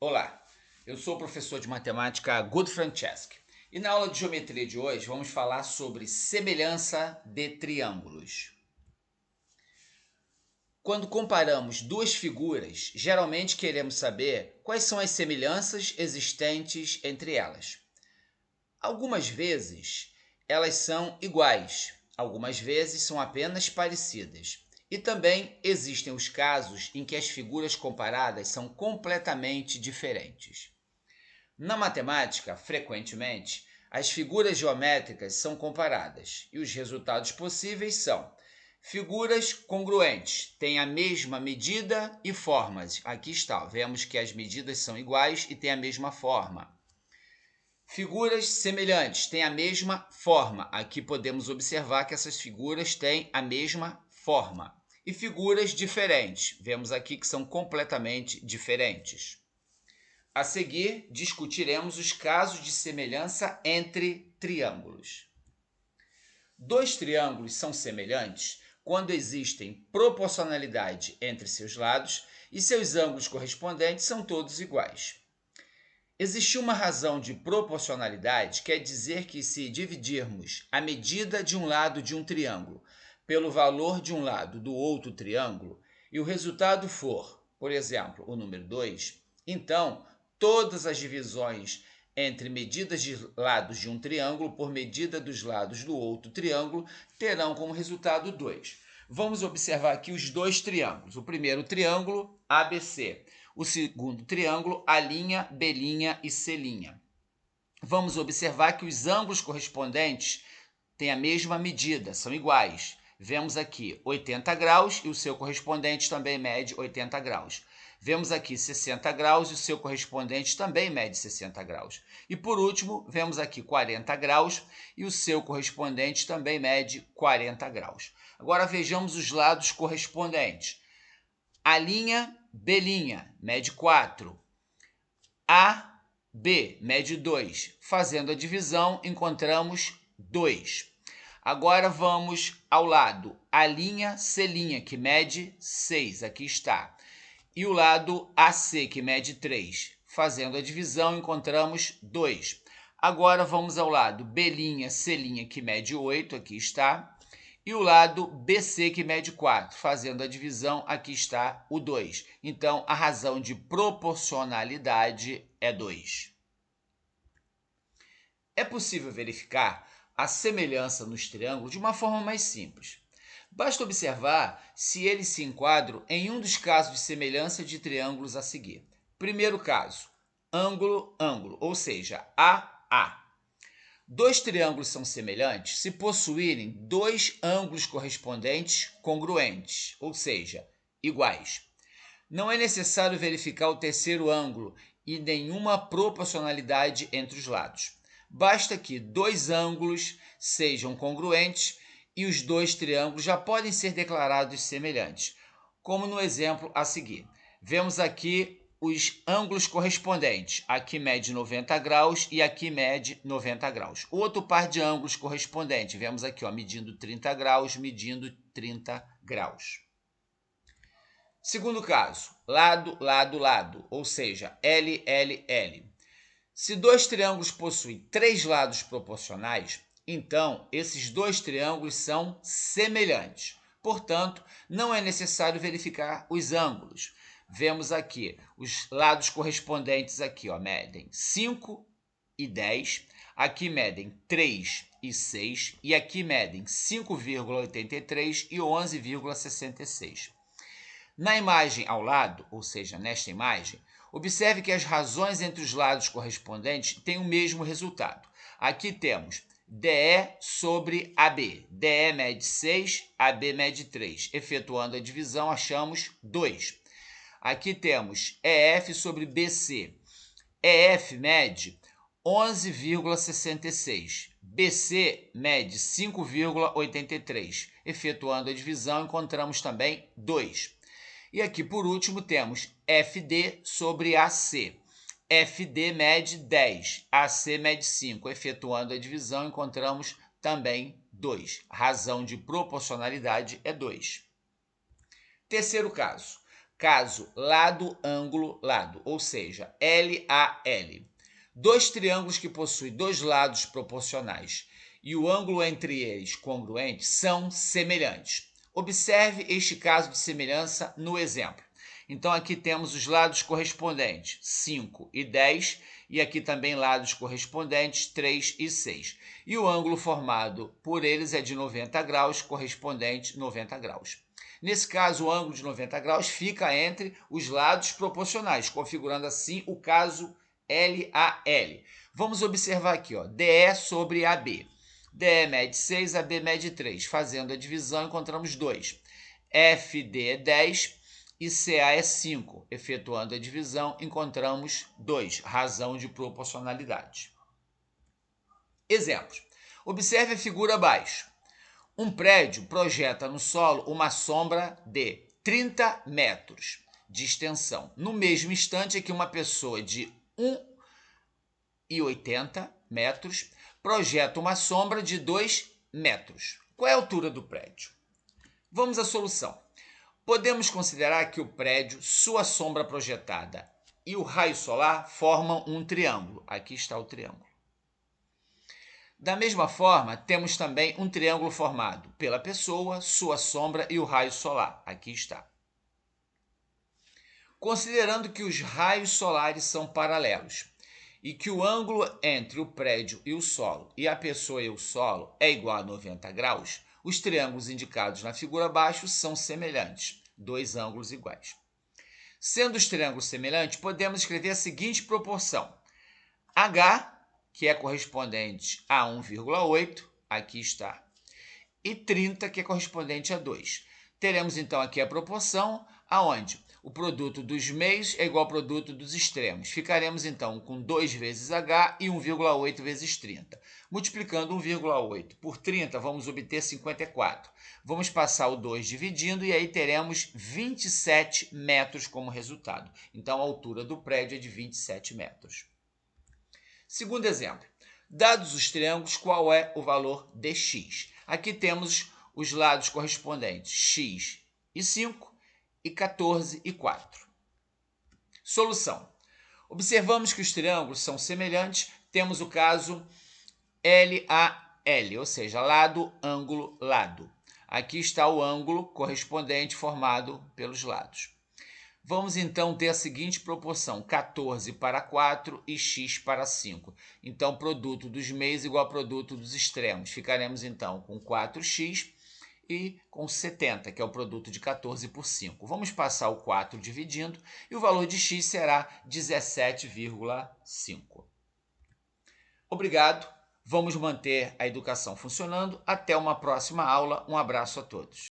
Olá, eu sou o professor de matemática Guto Franceschi e na aula de geometria de hoje vamos falar sobre semelhança de triângulos. Quando comparamos duas figuras, geralmente queremos saber quais são as semelhanças existentes entre elas. Algumas vezes elas são iguais, algumas vezes são apenas parecidas. E também existem os casos em que as figuras comparadas são completamente diferentes. Na matemática, frequentemente, as figuras geométricas são comparadas e os resultados possíveis são figuras congruentes, têm a mesma medida e formas. Aqui está, vemos que as medidas são iguais e têm a mesma forma. Figuras semelhantes, têm a mesma forma. Aqui podemos observar que essas figuras têm a mesma forma. E figuras diferentes, vemos aqui que são completamente diferentes. A seguir, discutiremos os casos de semelhança entre triângulos. Dois triângulos são semelhantes quando existem proporcionalidade entre seus lados e seus ângulos correspondentes são todos iguais. Existe uma razão de proporcionalidade, quer dizer que se dividirmos a medida de um lado de um triângulo pelo valor de um lado do outro triângulo e o resultado for, por exemplo, o número 2, então todas as divisões entre medidas de lados de um triângulo por medida dos lados do outro triângulo terão como resultado 2. Vamos observar aqui os dois triângulos. O primeiro triângulo, ABC. O segundo triângulo, A', B' e C'. Vamos observar que os ângulos correspondentes têm a mesma medida, são iguais. Vemos aqui 80 graus e o seu correspondente também mede 80 graus. Vemos aqui 60 graus e o seu correspondente também mede 60 graus. E por último, vemos aqui 40 graus e o seu correspondente também mede 40 graus. Agora vejamos os lados correspondentes. A', B', mede 4. A, B, mede 2. Fazendo a divisão, encontramos 2. Agora vamos ao lado A', C', que mede 6. Aqui está. E o lado AC, que mede 3. Fazendo a divisão, encontramos 2. Agora vamos ao lado B', C', que mede 8. Aqui está. E o lado BC, que mede 4. Fazendo a divisão, aqui está o 2. Então, a razão de proporcionalidade é 2. É possível verificar a semelhança nos triângulos de uma forma mais simples. Basta observar se eles se enquadram em um dos casos de semelhança de triângulos a seguir. Primeiro caso, ângulo, ângulo, ou seja, AA. Dois triângulos são semelhantes se possuírem dois ângulos correspondentes congruentes, ou seja, iguais. Não é necessário verificar o terceiro ângulo e nenhuma proporcionalidade entre os lados. Basta que dois ângulos sejam congruentes e os dois triângulos já podem ser declarados semelhantes, como no exemplo a seguir. Vemos aqui os ângulos correspondentes. Aqui mede 90 graus e aqui mede 90 graus. Outro par de ângulos correspondentes. Vemos aqui, medindo 30 graus, medindo 30 graus. Segundo caso, lado, lado, lado, ou seja, L, L, L. Se dois triângulos possuem três lados proporcionais, então esses dois triângulos são semelhantes. Portanto, não é necessário verificar os ângulos. Vemos aqui, os lados correspondentes aqui, medem 5 e 10, aqui medem 3 e 6, e aqui medem 5,83 e 11,66. Na imagem ao lado, ou seja, nesta imagem, observe que as razões entre os lados correspondentes têm o mesmo resultado. Aqui temos DE sobre AB. DE mede 6, AB mede 3. Efetuando a divisão, achamos 2. Aqui temos EF sobre BC. EF mede 11,66. BC mede 5,83. Efetuando a divisão, encontramos também 2. E aqui, por último, temos FD sobre AC. FD mede 10, AC mede 5. Efetuando a divisão, encontramos também 2. A razão de proporcionalidade é 2. Terceiro caso. Caso lado, ângulo, lado, ou seja, LAL. Dois triângulos que possuem dois lados proporcionais e o ângulo entre eles congruente são semelhantes. Observe este caso de semelhança no exemplo. Então, aqui temos os lados correspondentes, 5 e 10, e aqui também lados correspondentes, 3 e 6. E o ângulo formado por eles é de 90 graus, correspondente 90 graus. Nesse caso, o ângulo de 90 graus fica entre os lados proporcionais, configurando assim o caso LAL. Vamos observar aqui, ó, DE sobre AB. DE mede 6, AB mede 3. Fazendo a divisão, encontramos 2. FD é 10 e CA é 5. Efetuando a divisão, encontramos 2, razão de proporcionalidade. Exemplos. Observe a figura abaixo. Um prédio projeta no solo uma sombra de 30 metros de extensão. No mesmo instante que uma pessoa de 1,80 metros projeta uma sombra de 2 metros. Qual é a altura do prédio? Vamos à solução. Podemos considerar que o prédio, sua sombra projetada e o raio solar formam um triângulo. Aqui está o triângulo. Da mesma forma, temos também um triângulo formado pela pessoa, sua sombra e o raio solar. Aqui está. Considerando que os raios solares são paralelos e que o ângulo entre o prédio e o solo e a pessoa e o solo é igual a 90 graus, os triângulos indicados na figura abaixo são semelhantes, dois ângulos iguais. Sendo os triângulos semelhantes, podemos escrever a seguinte proporção. H, que é correspondente a 1,8, aqui está, e 30, que é correspondente a 2. Teremos então aqui a proporção aonde o produto dos meios é igual ao produto dos extremos. Ficaremos então com 2 vezes H e 1,8 vezes 30. Multiplicando 1,8 por 30, vamos obter 54. Vamos passar o 2 dividindo e aí teremos 27 metros como resultado. Então a altura do prédio é de 27 metros. Segundo exemplo, dados os triângulos, qual é o valor de x? Aqui temos os lados correspondentes, x e 5 e 14 e 4. Solução. Observamos que os triângulos são semelhantes, temos o caso LAL, ou seja, lado, ângulo, lado. Aqui está o ângulo correspondente formado pelos lados. Vamos então ter a seguinte proporção, 14 para 4 e x para 5. Então, produto dos meios igual ao produto dos extremos. Ficaremos então com 4x e com 70, que é o produto de 14 por 5. Vamos passar o 4 dividindo e o valor de x será 17,5. Obrigado, vamos manter a educação funcionando. Até uma próxima aula. Um abraço a todos.